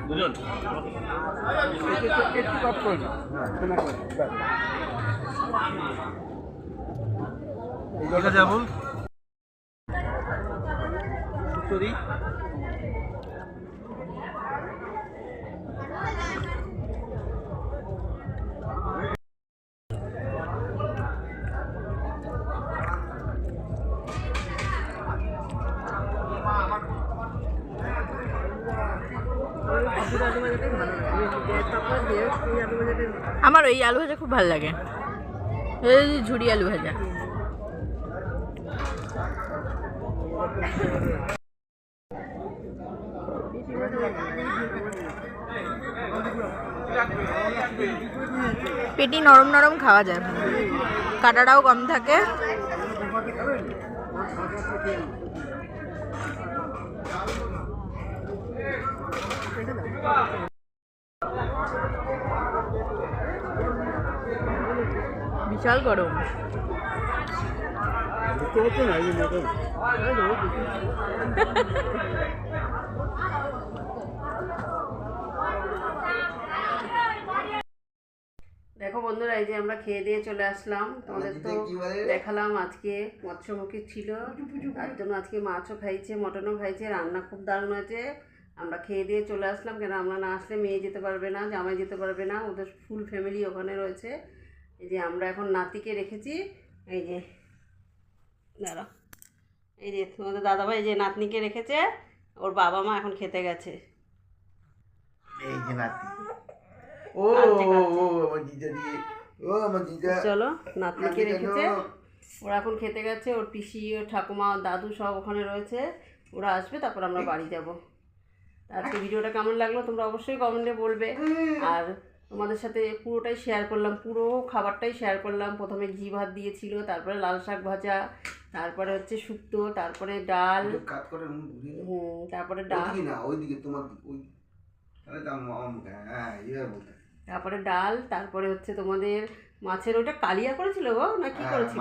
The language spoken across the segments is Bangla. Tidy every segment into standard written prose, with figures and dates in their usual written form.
দুজন একটু কাট করে না ঠিক আছে আবুল সরি আমার এই আলু ভাজা খুব ভালো লাগে, এই ঝুড়ি আলু ভাজা। পেটি নরম নরম খাওয়া যায়, কাটাটাও কম থাকে। বিশাল গরম। দেখো বন্ধুরা, এই যে আমরা খেয়ে দিয়ে চলে আসলাম। তোমাদের তো দেখালাম আজকে মৎস্যমুখী ছিল, তার জন্য আজকে মাছও খাইছে, মটনও খাইছে, রান্না খুব দারুণ হয়েছে। আমরা খেয়ে দিয়ে চলে আসলাম, কেন আমরা না আসলে মেয়ে যেতে পারবে না, জামাই যেতে পারবে না, ওদের ফুল ফ্যামিলি ওখানে রয়েছে। এই যে আমরা এখন নাতিকে রেখেছি, এই যে দাঁড়া, এই যে তোমাদের দাদাভাই এই যে নাতনিকে রেখেছে, ওর বাবা মা এখন খেতে গেছে। এই যে নাতি, ও আমার জিজা দিয়ে, ও আমার জিজা, চলো নাতনিকে রেখেছে, ওরা এখন খেতে গেছে। ওর পিসি, ওর ঠাকুমা, দাদু সব ওখানে রয়েছে, ওরা আসবে তারপর আমরা বাড়ি যাব। আজকে ভিডিওটা কেমন লাগলো তোমরা অবশ্যই কমেন্টে বলবে। আর তোমাদের সাথে পুরোটাই শেয়ার করলাম, পুরো খাবারটাই শেয়ার করলাম। প্রথমে ঘি ভাত দিয়েছিল, তারপরে লাল শাক ভাজা, তারপরে হচ্ছে শুক্তো, তারপরে ডাল, তারপরে ডাল, তারপরে ডাল, তারপরে হচ্ছে তোমাদের মাছের ওটা কালিয়া করেছিল গো না কি করেছিল?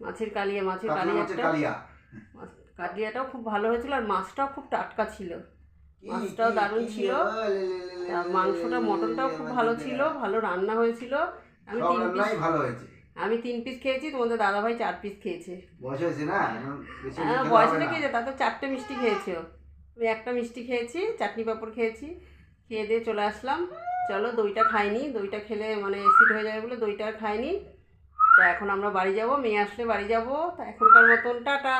মাছের কালিয়া, কালিয়াটাও খুব ভালো হয়েছিল, আর মাছটাও খুব টাটকা ছিল, মাছটাও দারুণ ছিল, মাংসটা মটনটাও খুব ভালো ছিল, ভালো রান্না হয়েছিল। আমি 3 পিস খেয়েছি, তোমাদের দাদাভাই 4 পিস খেয়েছে। বয়স হয়েছে খেয়েছে, তাতে 4টে মিষ্টি খেয়েছে, আমি একটা মিষ্টি খেয়েছি, চাটনি পাঁপড় খেয়েছি। খেয়ে দিয়ে চলে আসলাম। চলো, দইটা খাইনি, দইটা খেলে মানে অ্যাসিড হয়ে যাবে বলে দইটা খাইনি। তো এখন আমরা বাড়ি যাব, মেয়ে আসলে বাড়ি যাব। তা এখনকার মতন টাটা।